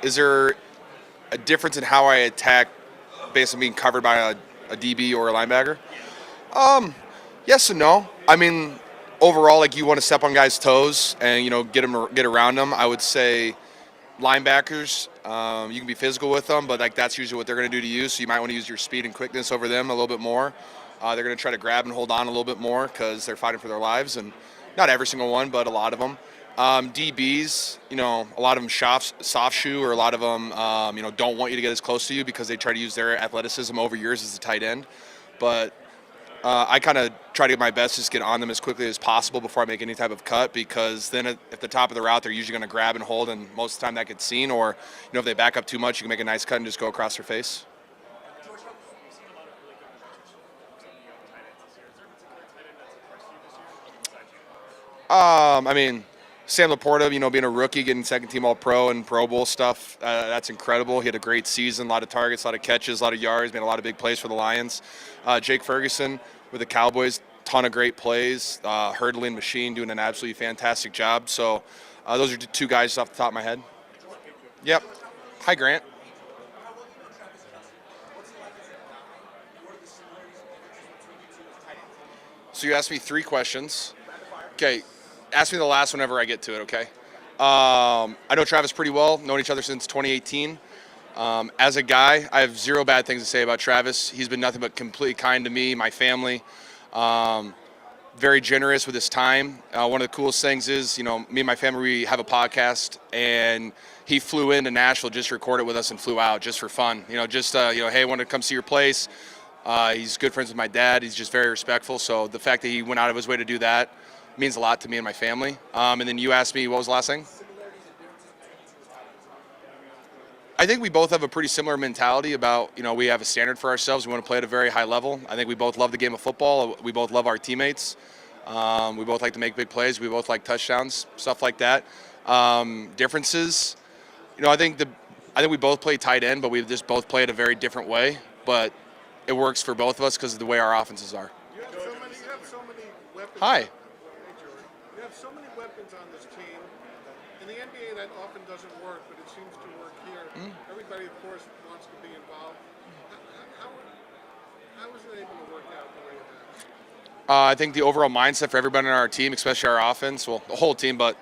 Is there a difference in how I attack based on being covered by a DB or a linebacker? Um, yes and no. I mean, overall, like you want to step on guys' toes and get around them. I would say linebackers, you can be physical with them, but like that's usually what they're going to do to you. So you might want to use your speed and quickness over them a little bit more. They're going to try to grab and hold on a little bit more because they're fighting for their lives, and not every single one, but a lot of them. DBs, a lot of them soft shoe, or a lot of them, don't want you to get as close to you because they try to use their athleticism over yours as a tight end. But I kind of try to get my best to just get on them as quickly as possible before I make any type of cut, because then at the top of the route, they're usually going to grab and hold, and most of the time that gets seen. Or, if they back up too much, you can make a nice cut and just go across their face. I mean, Sam Laporta, being a rookie, getting second team All-Pro and Pro Bowl stuff, that's incredible. He had a great season, a lot of targets, a lot of catches, a lot of yards, made a lot of big plays for the Lions. Jake Ferguson with the Cowboys, ton of great plays. Hurdling machine, doing an absolutely fantastic job. So those are two guys off the top of my head. Yep. Hi, Grant. So you asked me three questions. Okay, ask me the last whenever I get to it, okay? I know Travis pretty well, known each other since 2018. As a guy, I have zero bad things to say about Travis. He's been nothing but completely kind to me, my family. Very generous with his time. One of the coolest things is, me and my family, we have a podcast, and he flew into Nashville just to record it with us and flew out just for fun. Hey, I want to come see your place. He's good friends with my dad. He's just very respectful. So the fact that he went out of his way to do that means a lot to me and my family. And then you asked me, what was the last thing? I think we both have a pretty similar mentality about, we have a standard for ourselves. We want to play at a very high level. I think we both love the game of football. We both love our teammates. We both like to make big plays. We both like touchdowns, stuff like that. Differences, I think we both play tight end, but we just both play it a very different way. But it works for both of us because of the way our offenses are. You have so many weapons. Hi. Hey, George. You have so many weapons on this team. In the NBA, that often doesn't work, but it seems to work here. Everybody, of course, wants to be involved. How was it able to work out the way it has? I think the overall mindset for everybody on our team, especially our offense, well, the whole team, but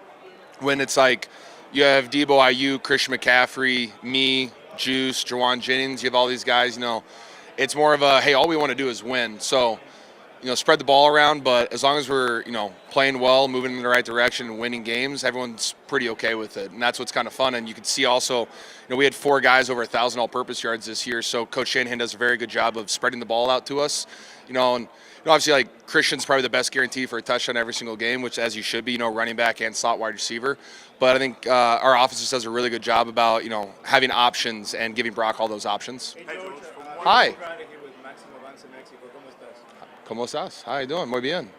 when it's like you have Debo, IU, Christian McCaffrey, me, Juice, Jawan Jennings, you have all these guys, it's more of a, hey, all we want to do is win. So, spread the ball around, but as long as we're, playing well, moving in the right direction and winning games, everyone's pretty okay with it. And that's what's kind of fun. And you can see also, we had 4 guys over 1,000 all-purpose yards this year. So Coach Shanahan does a very good job of spreading the ball out to us, and obviously, like, Christian's probably the best guarantee for a touchdown every single game, which, as you should be, running back and slot wide receiver. But I think our offense just does a really good job about, having options and giving Brock all those options. Hi. ¿Cómo estás? How you doing? Muy bien.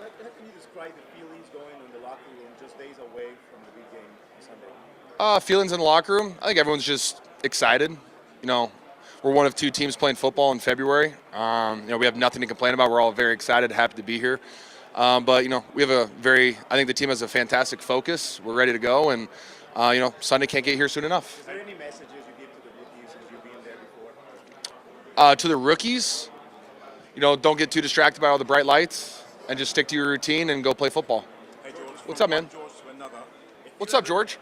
How can you describe the feelings going in the locker room just days away from the big game Sunday? Feelings in the locker room? I think everyone's just excited. We're one of 2 teams playing football in February. We have nothing to complain about. We're all very excited, happy to be here. But we have I think the team has a fantastic focus. We're ready to go, and, Sunday can't get here soon enough. Is there any messages you give to the rookies since you've been there before? To the rookies, don't get too distracted by all the bright lights and just stick to your routine and go play football. Hey George, What's up, man? George to another. What's up, George?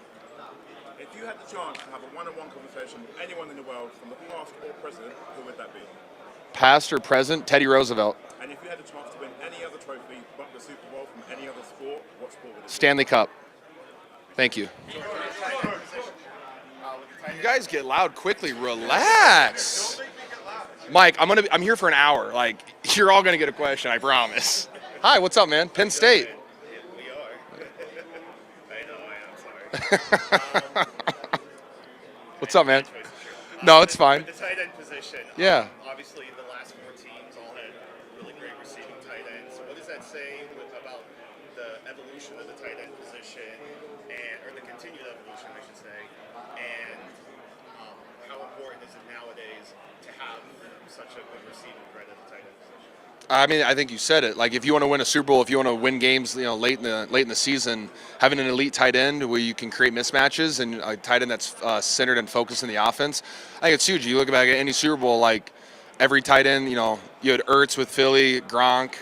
If you had the chance to have a one-on-one conversation with anyone in the world, from the past or present, who would that be? Past or present? Teddy Roosevelt. And if you had the chance to win any other trophy but the Super Bowl from any other sport, what sport would it be? Stanley Cup. Thank you. You guys get loud quickly. Relax. Mike, I'm here for an hour. Like, you're all gonna get a question, I promise. Hi, what's up, man? Penn State. We are. I know, I am sorry. What's up, man? No, it's fine. The tight end position. Yeah. Obviously, the last 4 teams all had really great receiving tight ends. So what does that say about the evolution of the tight end position, or the continued evolution, I should say, and how important is it nowadays to have such a good receiving threat at the tight end position? I mean, I think you said it. Like, if you want to win a Super Bowl, if you want to win games, late in the season, having an elite tight end where you can create mismatches and a tight end that's centered and focused in the offense, I think it's huge. You look back at any Super Bowl, like every tight end, you had Ertz with Philly, Gronk,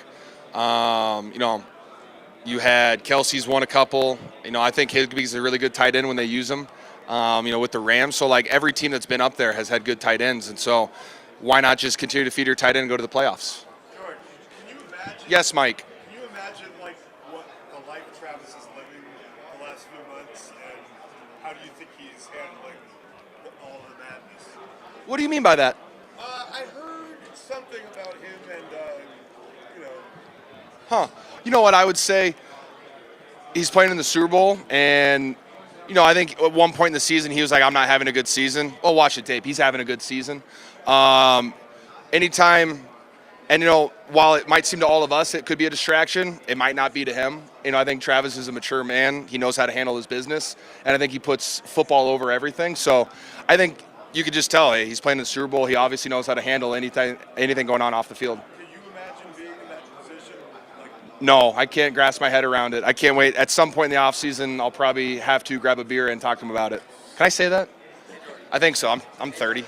you had Kelce's won a couple. I think Higbee's a really good tight end when they use him. With the Rams. So like every team that's been up there has had good tight ends, and so why not just continue to feed your tight end and go to the playoffs? George, can you imagine? Yes, Mike. Can you imagine like what the life Travis is living the last few months, and how do you think he's handling all of the madness? What do you mean by that? I heard something about him, and Huh. You know what I would say? He's playing in the Super Bowl, and I think at one point in the season he was like, "I'm not having a good season." Well, watch the tape. He's having a good season. Anytime, and while it might seem to all of us it could be a distraction, it might not be to him. I think Travis is a mature man. He knows how to handle his business, and I think he puts football over everything. So I think you could just tell, hey, he's playing in the Super Bowl. He obviously knows how to handle anything going on off the field. can you imagine being in that position? No, I can't grasp my head around it. I can't wait. At some point in the offseason, I'll probably have to grab a beer and talk to him about it. Can I say that? I think so. I'm 30.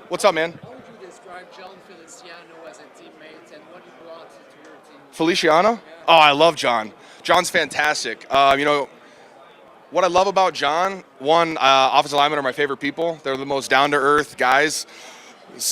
What's up, man? How would you describe John Feliciano as a teammate and what he brought to your team? Feliciano? Oh, I love John. John's fantastic. What I love about John, one, offensive linemen are my favorite people. They're the most down-to-earth guys.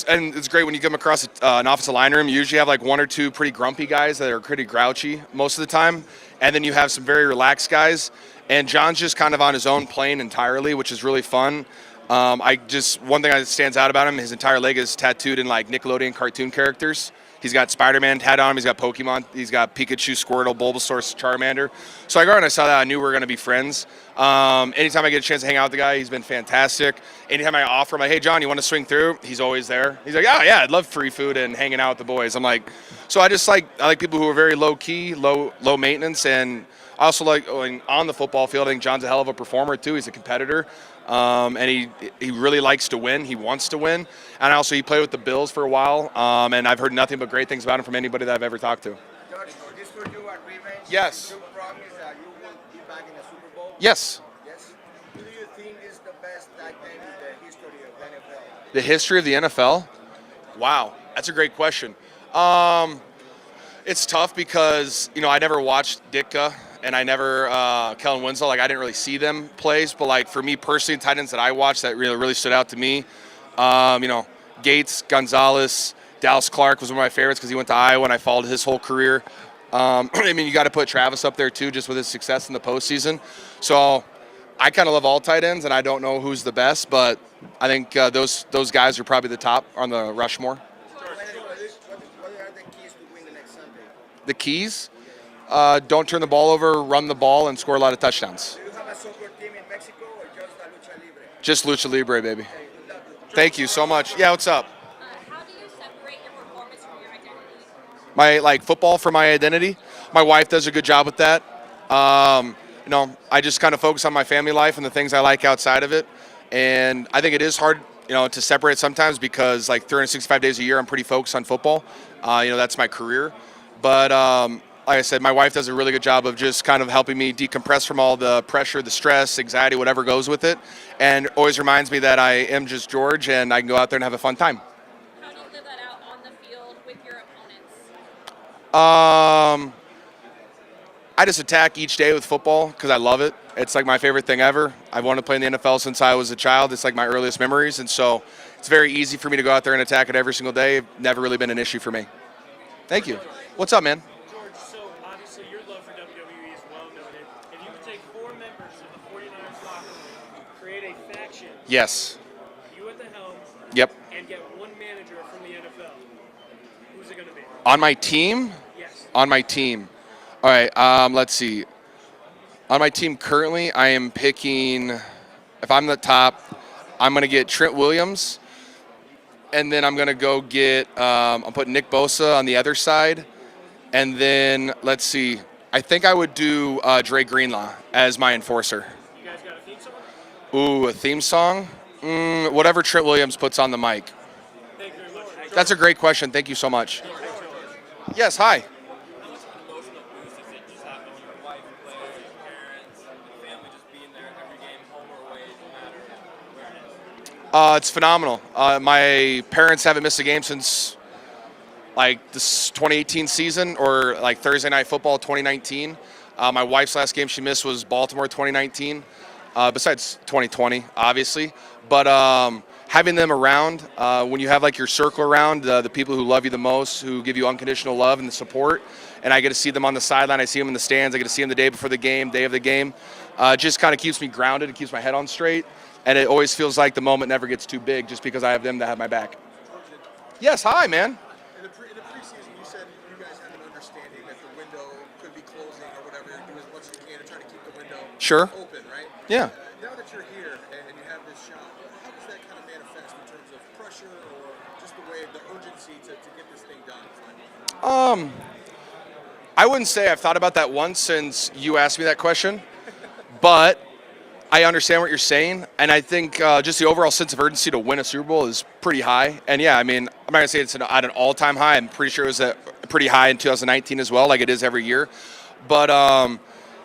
And it's great when you come across an offensive line room. You usually have like one or two pretty grumpy guys that are pretty grouchy most of the time. And then you have some very relaxed guys. And John's just kind of on his own plane entirely, which is really fun. One thing that stands out about him, his entire leg is tattooed in like Nickelodeon cartoon characters. He's got Spider-Man tattooed on him. He's got Pokemon. He's got Pikachu, Squirtle, Bulbasaur, Charmander. So I got and I saw that. I knew we were going to be friends. Anytime I get a chance to hang out with the guy, he's been fantastic. Anytime I offer him, like, hey, John, you want to swing through? He's always there. He's like, yeah, I'd love free food and hanging out with the boys. I'm like, so I like people who are very low key, low maintenance, and I also like on the football field. I think John's a hell of a performer too. He's a competitor. And he really likes to win. He wants to win. And also he played with the Bills for a while. And I've heard nothing but great things about him from anybody that I've ever talked to. George, this for you at revenge. Yes. You promise that you will be back in the Super Bowl? Yes. Yes. Who do you think is the best tight end in the history of the NFL? The history of the NFL? Wow, that's a great question. It's tough because, I never watched Ditka and I never, Kellen Winslow, I didn't really see them plays, but for me personally, tight ends that I watched that really stood out to me, Gates, Gonzalez, Dallas Clark was one of my favorites because he went to Iowa and I followed his whole career. You got to put Travis up there too, just with his success in the postseason. So I kind of love all tight ends, and I don't know who's the best, but I think those guys are probably the top on the Rushmore. What are the keys to win the next Sunday? The keys? Don't turn the ball over, run the ball, and score a lot of touchdowns. Do you have a soccer team in Mexico or just a lucha libre? Just lucha libre, baby. Thank you so much. Yeah, what's up? How do you separate your performance from your identity? My football for my identity. My wife does a good job with that. I just kind of focus on my family life and the things I like outside of it. And I think it is hard, to separate sometimes because 365 days a year I'm pretty focused on football. That's my career. But like I said, my wife does a really good job of just kind of helping me decompress from all the pressure, the stress, anxiety, whatever goes with it, and always reminds me that I am just George and I can go out there and have a fun time. How do you live that out on the field with your opponents? I just attack each day with football because I love it. It's my favorite thing ever. I've wanted to play in the NFL since I was a child. It's my earliest memories, and so it's very easy for me to go out there and attack it every single day. Never really been an issue for me. Thank you. What's up, man? George, so obviously your love for WWE is well noted. If you could take 4 members of the 49ers locker room, create a faction, Yes. you at the helm, Yep. and get one manager from the NFL, who's it going to be? On my team? Yes. On my team. All right, let's see. On my team currently, I am picking, if I'm the top, I'm going to get Trent Williams. And then I'm going to go get, I'll put Nick Bosa on the other side. And then, let's see, I think I would do Dre Greenlaw as my enforcer. You guys got a theme song? Ooh, a theme song? Whatever Trent Williams puts on the mic. Thank you very much. That's a great question. Thank you so much. Yes, hi. How much of an emotional boost is it just having your wife play, your parents, your family just being there every game, home or away, no matter where it is? It's phenomenal. My parents haven't missed a game since like this 2018 season or like Thursday Night Football 2019. My wife's last game she missed was Baltimore 2019, besides 2020, obviously. But having them around, when you have like your circle around, the people who love you the most, who give you unconditional love and the support, and I get to see them on the sideline, I see them in the stands, I get to see them the day before the game, day of the game, just kind of keeps me grounded, it keeps my head on straight, and it always feels like the moment never gets too big just because I have them to have my back. Yes, hi, man. In the preseason, you said you guys had an understanding that the window could be closing or whatever. Do as much as you can to try to keep the window Sure. open, right? Yeah. Now that you're here and you have this shot, how does that kind of manifest in terms of pressure or just the way, the urgency to get this thing done? I wouldn't say I've thought about that once since you asked me that question, but I understand what you're saying, and I think just the overall sense of urgency to win a Super Bowl is pretty high. And yeah, I mean, I'm not gonna say it's at an all-time high. I'm pretty sure it was pretty high in 2019 as well, like it is every year. But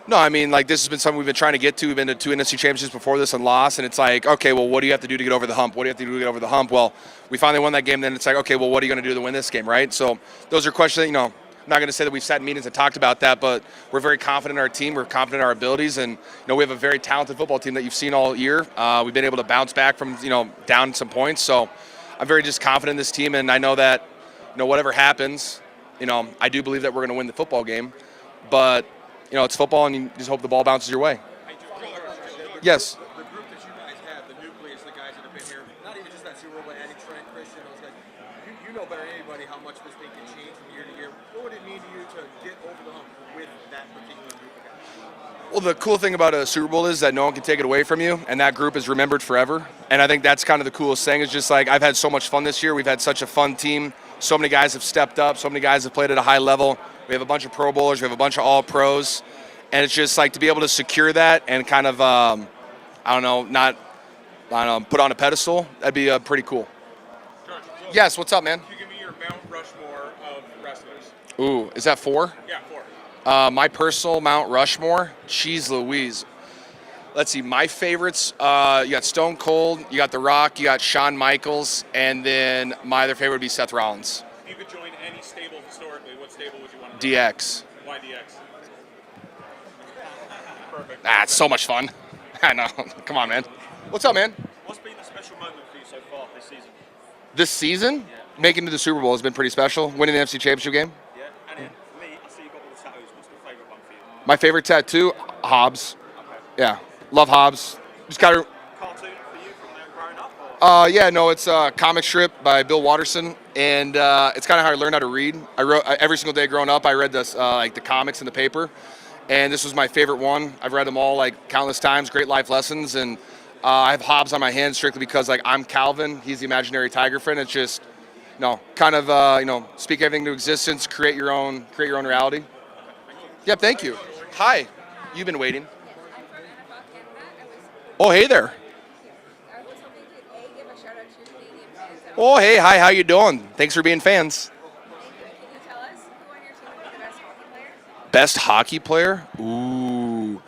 no, I mean, like this has been something we've been trying to get to. We've been to 2 NFC championships before this and lost, and it's like, okay, well, what do you have to do to get over the hump? What do you have to do to get over the hump? Well, we finally won that game. Then it's like, okay, well, what are you going to do to win this game, right? So those are questions that, I'm not going to say that we've sat in meetings and talked about that, but we're very confident in our team. We're confident in our abilities, and we have a very talented football team that you've seen all year. We've been able to bounce back from down some points. So I'm very just confident in this team, and I know that whatever happens, I do believe that we're going to win the football game, but. It's football, and you just hope the ball bounces your way. Yes. The group that you guys have, the nucleus, the guys that have been here, not even just that Super Bowl, but adding Trent, Christian, those guys, you know better than anybody how much this thing can change from year to year. What would it mean to you to get over the hump with that particular group of guys? Well, the cool thing about a Super Bowl is that no one can take it away from you, and that group is remembered forever. And I think that's kind of the coolest thing. Is just like I've had so much fun this year. We've had such a fun team. So many guys have stepped up. So many guys have played at a high level. We have a bunch of Pro Bowlers. We have a bunch of All Pros. And it's just like to be able to secure that and kind of, put on a pedestal. That'd be pretty cool. George, Yes, what's up, man? can you give me your Mount Rushmore of wrestlers? Ooh, is that 4? Yeah, 4. My personal Mount Rushmore, jeez Louise. Let's see, my favorites, you got Stone Cold, you got The Rock, you got Shawn Michaels, and then my other favorite would be Seth Rollins. If you could join any stable historically, what stable would you want to DX. Why DX? Perfect. It's so much fun. I know. Come on, man. What's up, man? What's been the special moment for you so far this season? This season, making it to the Super Bowl has been pretty special. Winning the NFC Championship game. Yeah, and then for me, I see you got all the tattoos. What's the favourite one for you? My favorite tattoo, Hobbs. Yeah, love Hobbs. Just got to. Cartoon for you from there growing up? Or? Yeah, no, it's a comic strip by Bill Watterson, and it's kind of how I learned how to read. I wrote every single day growing up. I read this like the comics in the paper, and this was my favorite one. I've read them all like countless times. Great life lessons, and I have Hobbs on my hand strictly because like I'm Calvin, he's the imaginary tiger friend. It's just, kind of speak everything to existence, create your own reality. Yeah, thank you. Hi, you've been waiting. Oh, hey there. I was hoping to give a shout out to your Canadian fans. Oh, hey, hi, how you doing? Thanks for being fans. Can you tell us who on your team is the best hockey player? Best hockey player? Ooh.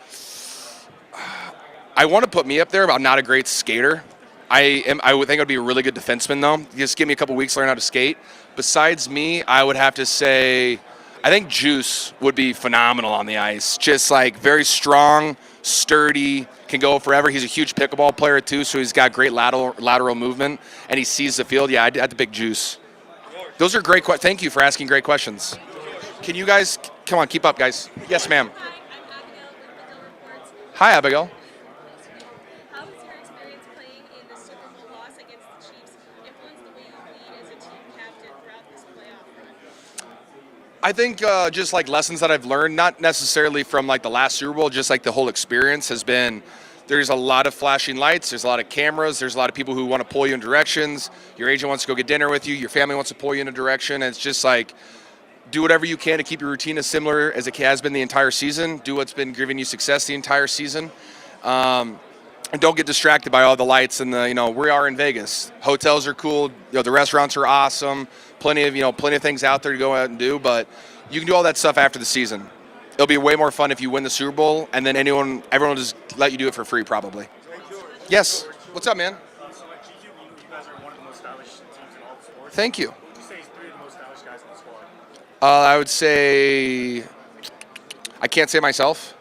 I want to put me up there, but I'm not a great skater. I would think I'd be a really good defenseman, though. Just give me a couple weeks to learn how to skate. Besides me, I would have to say, I think Juice would be phenomenal on the ice. Just like very strong, sturdy, can go forever. He's a huge pickleball player, too, so he's got great lateral movement, and he sees the field. Yeah, I'd have to pick Juice. Those are great questions. Thank you for asking great questions. Can you guys, come on, keep up, guys. Yes, ma'am. Hi, I'm Abigail with Bill Reports. Hi, Abigail. How has your experience playing in the Super Bowl loss against the Chiefs influenced the way you lead as a team captain throughout this playoff run? I think just like lessons that I've learned, not necessarily from like the last Super Bowl, just like the whole experience has been, there's a lot of flashing lights, there's a lot of cameras, there's a lot of people who want to pull you in directions, your agent wants to go get dinner with you, your family wants to pull you in a direction, and it's just like, do whatever you can to keep your routine as similar as it has been the entire season, do what's been giving you success the entire season, and don't get distracted by all the lights and the, we are in Vegas. Hotels are cool, the restaurants are awesome, plenty of things out there to go out and do. But you can do all that stuff after the season. It'll be way more fun if you win the Super Bowl, and then everyone will just let you do it for free, probably. Yes. What's up, man? So at GQ, you guys are one of the most stylish teams in all the sports. Thank you. What would you say is 3 of the most stylish guys in the squad? I would say I can't say myself.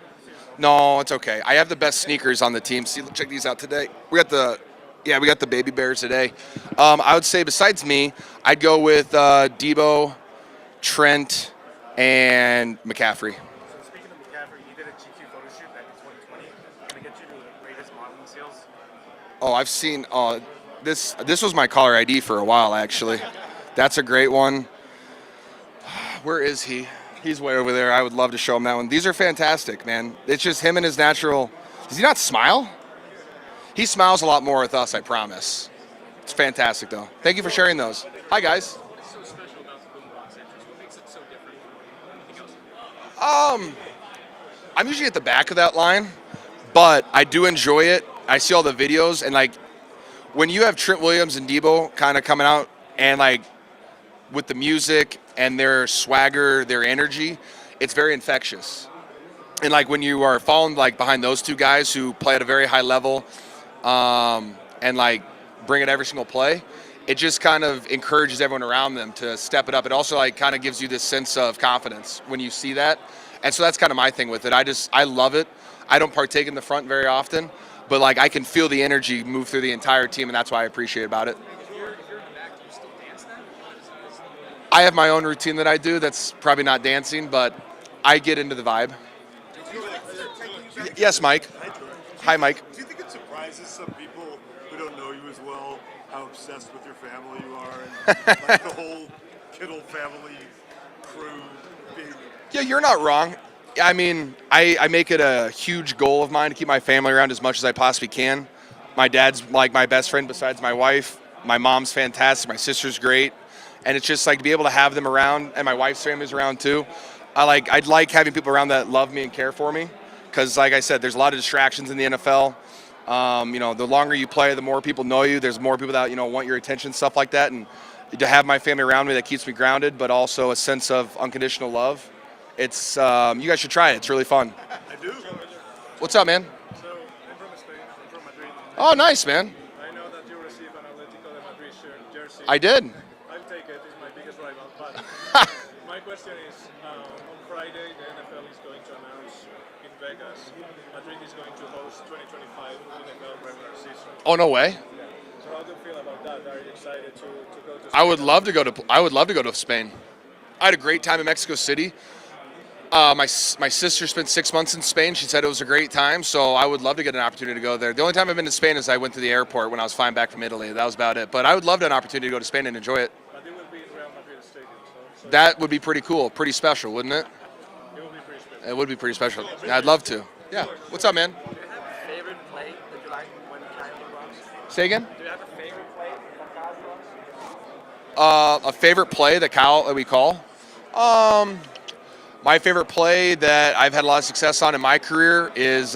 No, it's okay. I have the best sneakers on the team. See, check these out today. We got the baby bears today. I would say besides me, I'd go with Debo, Trent, and McCaffrey. So speaking of McCaffrey, he did a GQ photo shoot back in 2020. Can I get you to rate his modeling skills? Oh, I've seen this was my caller ID for a while, actually. That's a great one. Where is he? He's way over there. I would love to show him that one. These are fantastic, man. It's just him and his natural. Does he not smile? He smiles a lot more with us, I promise. It's fantastic, though. Thank you for sharing those. Hi, guys. What's so special about the boombox entrance? What makes it so different from anything else? I'm usually at the back of that line, but I do enjoy it. I see all the videos, and like when you have Trent Williams and Debo kind of coming out and like with the music and their swagger, their energy, it's very infectious. And like when you are following like behind those two guys who play at a very high level, and like bring it every single play, it just kind of encourages everyone around them to step it up. It also like kind of gives you this sense of confidence when you see that. And so that's kind of my thing with it. I love it. I don't partake in the front very often, but like I can feel the energy move through the entire team, and that's why I appreciate about it. If you're in the back, do you still dance then? I have my own routine that I do that's probably not dancing, but I get into the vibe. Yes, Mike. Hi, Mike. Do you think it surprises some people who don't know you as well how obsessed with your family you are, and like the whole Kittle family crew being? Yeah, you're not wrong. I mean, I make it a huge goal of mine to keep my family around as much as I possibly can. My dad's like my best friend besides my wife. My mom's fantastic. My sister's great. And it's just like to be able to have them around, and my wife's family's around too. I'd like having people around that love me and care for me, because like I said, there's a lot of distractions in the NFL. The longer you play, the more people know you. There's more people that want your attention, stuff like that. And to have my family around me, that keeps me grounded, but also a sense of unconditional love. It's you guys should try it. It's really fun. I do. What's up, man? So I'm from Spain. I'm from Madrid. Oh, nice, man. I know that you received an Atlético de Madrid jersey. I did. I'll take it. It's my biggest rival. But my question is, on Friday, the NFL is going to announce in Vegas, Madrid is going to host 2025 NFL regular season. Oh, no way. So how do you feel about that? Are you excited to go to Spain? I would love to go to Spain. I had a great time in Mexico City. My sister spent 6 months in Spain. She said it was a great time, so I would love to get an opportunity to go there. The only time I've been to Spain is I went to the airport when I was flying back from Italy. That was about it. But I would love to have an opportunity to go to Spain and enjoy it. But it will be in Real Madrid Stadium. So That would be pretty cool, pretty special, wouldn't it? it will be pretty special. It would be pretty special. I'd love to. Yeah. What's up, man? Do you have a favorite play that you like when Kyle runs? Say again? Do you have a favorite play when Kyle runs? A favorite play that we call? My favorite play that I've had a lot of success on in my career is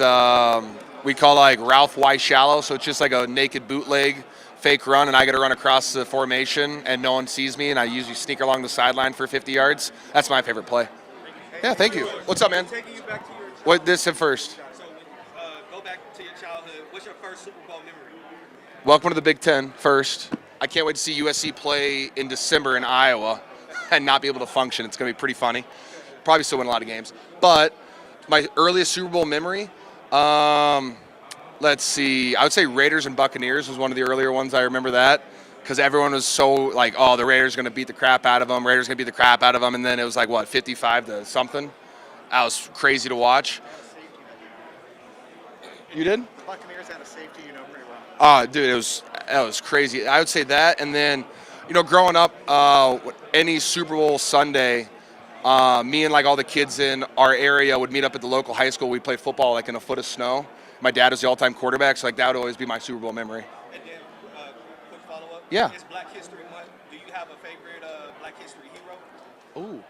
we call like Ralph Y. Shallow. So it's just like a naked bootleg fake run, and I got to run across the formation, and no one sees me, and I usually sneak along the sideline for 50 yards. That's my favorite play. Yeah, thank you. What's up, man? Taking you back to your What this at first? So go back to your childhood. What's your first Super Bowl memory? Welcome to the Big Ten first. I can't wait to see USC play in December in Iowa and not be able to function. It's going to be pretty funny. Probably still win a lot of games. But my earliest Super Bowl memory, let's see. I would say Raiders and Buccaneers was one of the earlier ones. I remember that because everyone was so like, oh, the Raiders are going to beat the crap out of them. Raiders going to beat the crap out of them. And then it was like, what, 55 to something? That was crazy to watch. You did? The Buccaneers had a safety, pretty well. Dude, that was crazy. I would say that, and then, growing up, any Super Bowl Sunday, me and like all the kids in our area would meet up at the local high school. We'd play football like in a foot of snow. My dad was the all-time quarterback, so like that would always be my Super Bowl memory. And then, quick follow-up. Yeah. It's Black History Month. Do you have a favorite Black History hero? Ooh,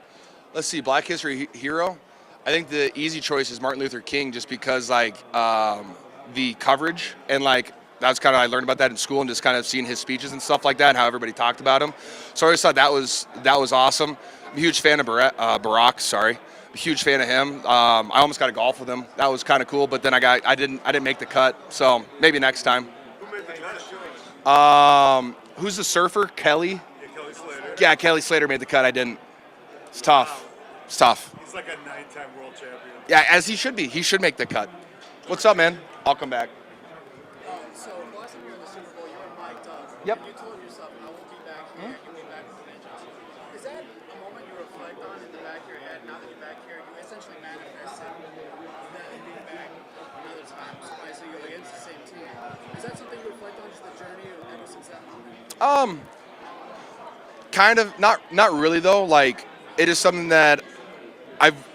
let's see, Black History hero. I think the easy choice is Martin Luther King, just because like the coverage and like I learned about that in school and just kind of seeing his speeches and stuff like that and how everybody talked about him. So I always thought that was awesome. I'm a huge fan of Barack. Sorry, I'm a huge fan of him. I almost got to golf with him. That was kind of cool, but then I didn't make the cut. So maybe next time. Who made the cut? Who's the surfer? Kelly. Yeah, Kelly Slater. Yeah, Kelly Slater made the cut. I didn't. It's tough. It's tough. He's like a 9-time world champion. Yeah, as he should be. He should make the cut. What's up, man? I'll come back. So last time you were in the Super Bowl, you were mic'd up. Yep. You told yourself, I will be back here. You'll be back with the vengeance. Is that a moment you reflect on in the back of your head? Now that you're back here, you essentially manifested that being back another time. So you're against the same team. Is that something you reflect on, just the journey ever since that moment? Kind of. Not really though. Like, it is something that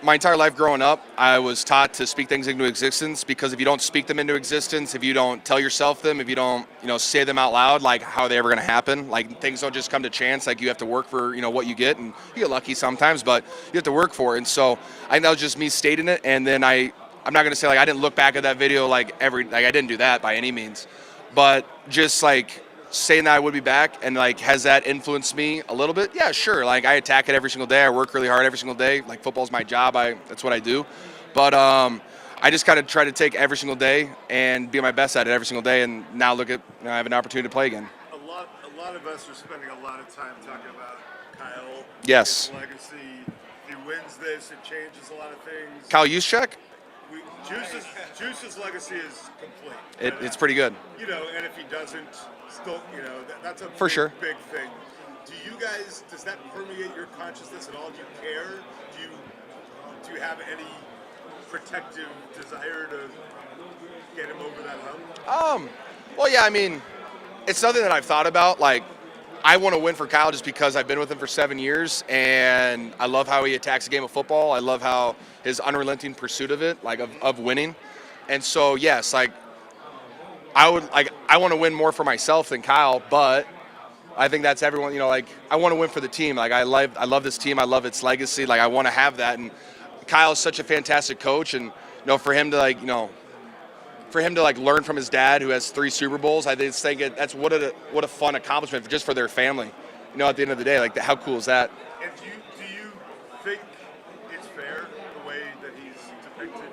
my entire life growing up, I was taught to speak things into existence, because if you don't speak them into existence, if you don't tell yourself them, if you don't, say them out loud, like, how are they ever going to happen? Like, things don't just come to chance. Like, you have to work for, what you get, and you get lucky sometimes, but you have to work for it. And so I think that was just me stating it. And then I'm not going to say, like, I didn't look back at that video, like, I didn't do that by any means, but just like saying that I would be back, and like, has that influenced me a little bit? Yeah, sure. Like, I attack it every single day. I work really hard every single day. Like, football's my job. That's what I do. But I just kind of try to take every single day and be my best at it every single day. And now look at, I have an opportunity to play again. A lot of us are spending a lot of time talking about Kyle. Yes. His legacy. If he wins this, it changes a lot of things. Kyle Juszczyk? Juice's legacy is complete. It's pretty good. And if he doesn't, still, that's a For sure. big thing. Does that permeate your consciousness at all? Do you care? Do you have any protective desire to get him over that hump? Well, yeah, I mean, it's something that I've thought about. Like, I want to win for Kyle just because I've been with him for 7 years, and I love how he attacks the game of football. I love how his unrelenting pursuit of it, like of winning. And so, yes, like, I want to win more for myself than Kyle, but I think that's everyone, I want to win for the team. Like, I love this team. I love its legacy. Like, I want to have that. And Kyle is such a fantastic coach, and for him to learn from his dad, who has 3 Super Bowls, I just think that's what a fun accomplishment just for their family. At the end of the day, like, how cool is that? And do you think it's fair the way that he's depicted?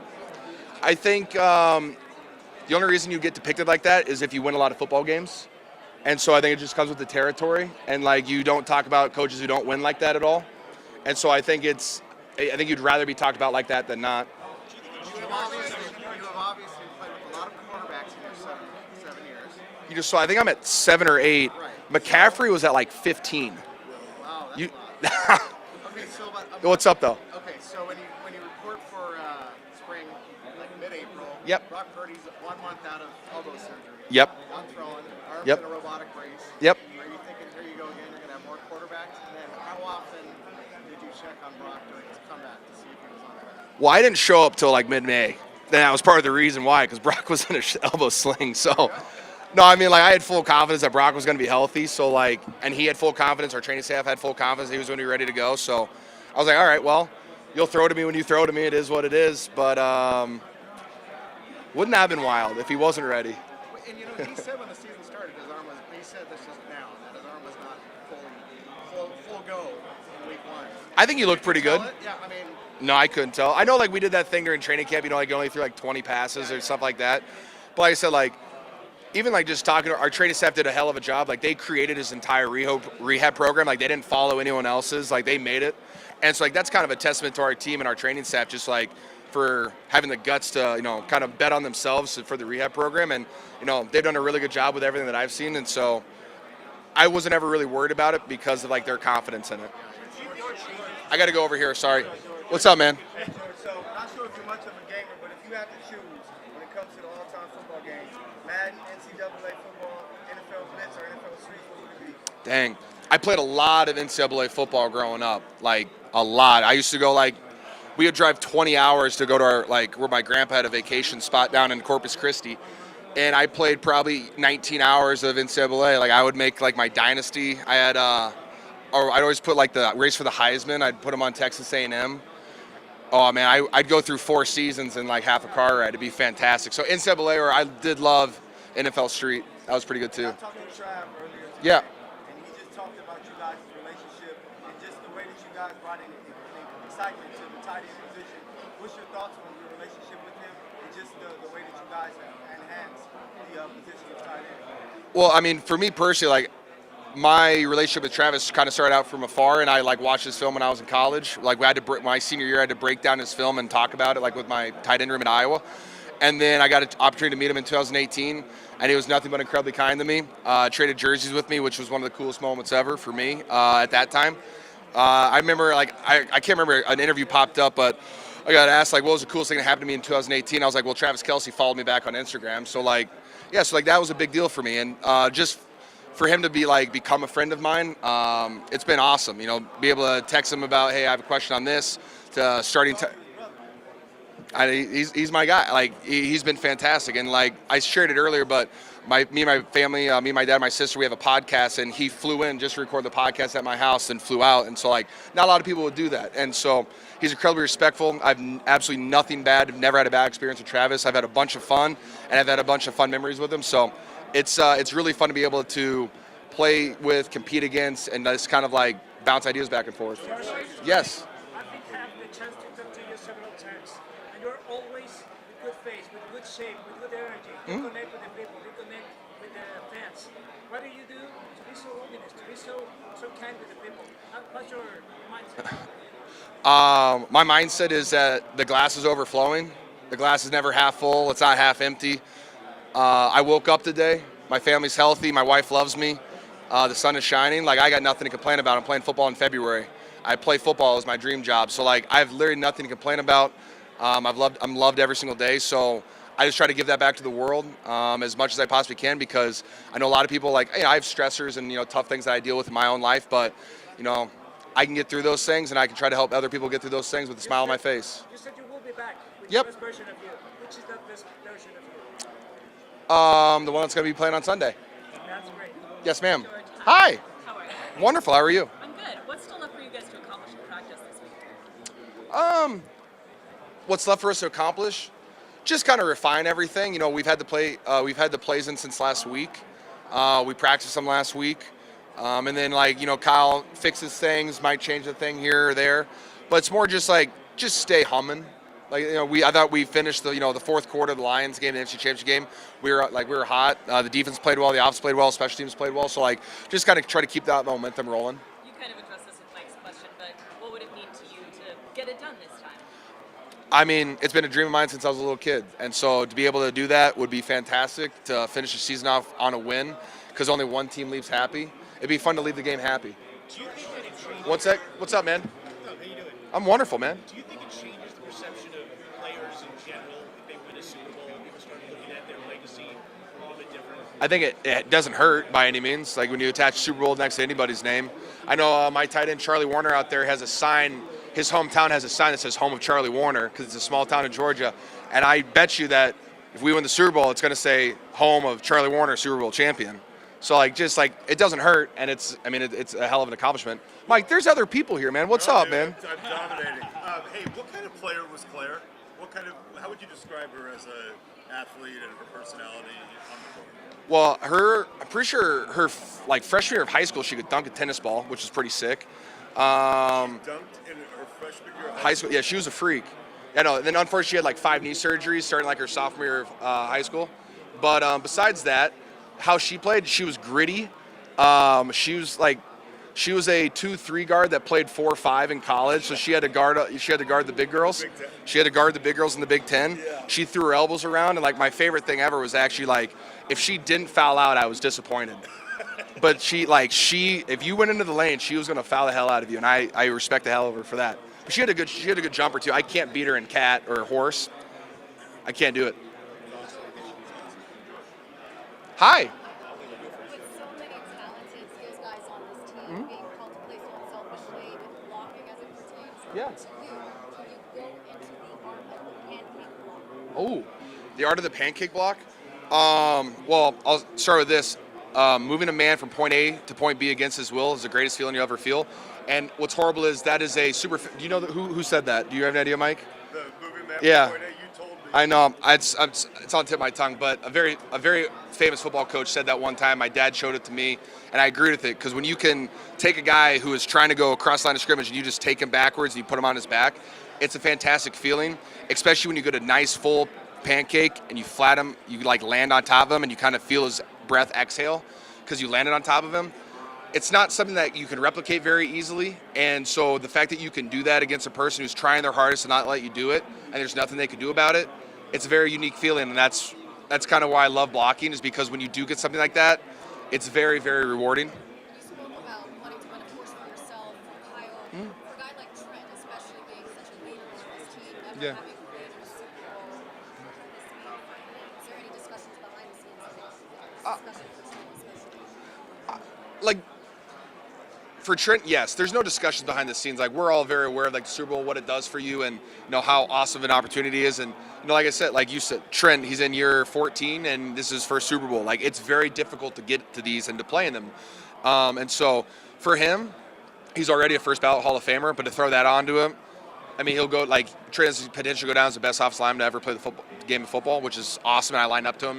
I think the only reason you get depicted like that is if you win a lot of football games. And so I think it just comes with the territory, and like, you don't talk about coaches who don't win like that at all. And so I think you'd rather be talked about like that than not. You have obviously played with a lot of quarterbacks in your seven years. So I think I'm at 7 or 8. Right. McCaffrey was at like 15. Wow, that's You, a lot. Okay, so What's up though? Okay, so when you report for spring, like mid-April, Yep. Brock Purdy's 1 month out of elbow surgery. Yep. Not throwing, arms Yep. in a robotic brace. Yep. Are you thinking, here you go again, you're going to have more quarterbacks? And then how often did you check on Brock during his comeback to see if he was on there? Well, I didn't show up till like mid-May. Then that was part of the reason why, because Brock was in an elbow sling. So, no, I mean, like, I had full confidence that Brock was going to be healthy. So, like, and he had full confidence. Our training staff had full confidence he was going to be ready to go. So, I was like, all right, well, you'll throw to me when you throw to me. It is what it is. But wouldn't that have been wild if he wasn't ready? And he said when the season started, he said this is now, that his arm was not full go in week 1. I think he looked pretty good. Yeah, I mean, No, I couldn't tell. I know, like, we did that thing during training camp, like, you only threw like 20 passes or stuff like that. But like I said, like, even like just talking to our training staff did a hell of a job. Like, they created his entire rehab program. Like, they didn't follow anyone else's. Like, they made it. And so, like, that's kind of a testament to our team and our training staff, just like for having the guts to, kind of bet on themselves for the rehab program. And, they've done a really good job with everything that I've seen. And so I wasn't ever really worried about it because of like their confidence in it. I got to go over here. Sorry. What's up, man? so not sure if you're much of a gamer, but if you have to choose when it comes to the all-time football games, Madden, NCAA football, NFL Blitz, or NFL Streets, what would it be? Dang. I played a lot of NCAA football growing up, like a lot. I used to go we would drive 20 hours to go to our, where my grandpa had a vacation spot down in Corpus Christi. And I played probably 19 hours of NCAA. Like, I would make like my dynasty. I had, or I'd always put like the race for the Heisman. I'd put them on Texas A&M. Oh man, I'd go through 4 seasons in like half a car ride. It'd be fantastic. So NCAA, or I did love NFL Street. That was pretty good too. I was talking to Trav earlier today, Yeah. and he just talked about you guys' relationship and just the way that you guys brought in excitement to the tight end position. What's your thoughts on your relationship with him and just the way that you guys enhance the position of tight end? Well, I mean, for me personally, like my relationship with Travis kind of started out from afar, and I like watched his film when I was in college. Like we had to my senior year, I had to break down his film and talk about it, like with my tight end room in Iowa. And then I got an opportunity to meet him in 2018, and he was nothing but incredibly kind to me. Traded jerseys with me, which was one of the coolest moments ever for me at that time. I remember, like, I can't remember, an interview popped up, but I got asked, like, what was the coolest thing that happened to me in 2018? I was like, well, Travis Kelce followed me back on Instagram. So, like, yeah, so, like, that was a big deal for me. And just for him to be, like, become a friend of mine, it's been awesome. You know, be able to text him about, hey, I have a question on this, to starting to... he's my guy. Like, he's been fantastic. And, like, I shared it earlier, but me and my family, me and my dad, my sister, we have a podcast, and he flew in just to record the podcast at my house and flew out. And so, like, not a lot of people would do that. And so he's incredibly respectful. I've absolutely nothing bad. I've never had a bad experience with Travis. I've had a bunch of fun, and I've had a bunch of fun memories with him. So it's really fun to be able to play with, compete against, and just kind of, like, bounce ideas back and forth. Yes. I've been having the chance to talk to you several times, and you're always with good face, with good shape, with good energy. You connect with the people, you connect with the fans. What do you do to be so organized, to be so kind with the people? What's your mindset? My mindset is that the glass is overflowing. The glass is never half full. It's not half empty. I woke up today. My family's healthy. My wife loves me. The sun is shining. Like, I got nothing to complain about. I'm playing football in February. I play football as my dream job. So, like, I have literally nothing to complain about. I'm loved every single day. So I just try to give that back to the world as much as I possibly can, because I know a lot of people, like, I have stressors and, tough things that I deal with in my own life, but, I can get through those things, and I can try to help other people get through those things with a smile on my face. You said you will be back with Yep. the best version of you. Which is the best version of you? The one that's going to be playing on Sunday. That's great. Yes, ma'am. Hi. How are you? Wonderful. How are you? I'm good. What's still left for you guys to accomplish in practice this week? What's left for us to accomplish? Just kind of refine everything. We've had the plays in since last week. We practiced them last week. And then, like, Kyle fixes things, might change a thing here or there. But it's more just stay humming. Like, I thought we finished the fourth quarter of the Lions game, the NFC Championship game. We were hot. The defense played well, the offense played well, special teams played well. So, like, just kind of try to keep that momentum rolling. You kind of addressed this with Mike's question, but what would it mean to you to get it done this time? I mean, it's been a dream of mine since I was a little kid. And so to be able to do that would be fantastic, to finish the season off on a win, because only one team leaves happy. It'd be fun to leave the game happy. Do you think that it changes? What's up, man? How you doing? I'm wonderful, man. Do you think it changes the perception of players in general if they win a Super Bowl? People start looking at their legacy a little bit different. I think it doesn't hurt by any means. Like, when you attach Super Bowl next to anybody's name. I know my tight end Charlie Warner out there has a sign. His hometown has a sign that says "Home of Charlie Warner," because it's a small town in Georgia. And I bet you that if we win the Super Bowl, it's going to say "Home of Charlie Warner, Super Bowl champion." So, like, it doesn't hurt, and it's a hell of an accomplishment. Mike, there's other people here, man. What's up, man? I'm dominating. Hey, what kind of player was Claire? How would you describe her as an athlete and her personality on the court? Well, I'm pretty sure her freshman year of high school, she could dunk a tennis ball, which is pretty sick. Dunked in her freshman year of high school? Yeah, she was a freak. Yeah, no. Then unfortunately, she had like 5 knee surgeries starting like her sophomore year of high school. But besides that, how she played, she was gritty. She was a 2-3 guard that played 4-5 in college, so she had to guard the big girls. She had to guard the big girls in the Big Ten. Yeah. She threw her elbows around, and like my favorite thing ever was actually, like, if she didn't foul out, I was disappointed. But if you went into the lane, she was gonna foul the hell out of you, and I respect the hell out of her for that. But she had a good jumper too. I can't beat her in cat or horse. I can't do it. Hi. With so many talented skills guys on this team, being called to play so unselfishly with blocking as it pertains to you, can you go into the art of the pancake block? Oh, the art of the pancake block? Well, I'll start with this. Moving a man from point A to point B against his will is the greatest feeling you'll ever feel. And what's horrible is that is a super. Do you know who said that? Do you have an idea, Mike? The moving man Yeah. from point A, you told me I know it's on the tip of my tongue, but a very famous football coach said that one time. My dad showed it to me, and I agreed with it because when you can take a guy who is trying to go across the line of scrimmage and you just take him backwards and you put him on his back, it's a fantastic feeling, especially when you get a nice full pancake and you flat him, you like land on top of him and you kind of feel his breath exhale because you landed on top of him. It's not something that you can replicate very easily, and so the fact that you can do that against a person who's trying their hardest to not let you do it, and there's nothing they can do about it, it's a very unique feeling, and that's kind of why I love blocking, is because when you do get something like that, it's very, very rewarding. You spoke about wanting to win, of course, for yourself, for Kyle, for a guy like Trent, especially being such a leader on this team, never having played in a Super Bowl this week. Is there any discussions behind the scenes of this discussion for Trent, especially? Like, for Trent, yes. There's no discussions behind the scenes. Like, we're all very aware of like the Super Bowl, what it does for you, and how awesome an opportunity it is. And like I said, like you said, Trent, he's in year 14, and this is his first Super Bowl. Like, it's very difficult to get to these and to play in them. And so for him, he's already a first ballot Hall of Famer. But to throw that onto him, I mean, he'll go Trent has the potential to go down as the best offensive lineman to ever play the game of football, which is awesome. And I lined up to him.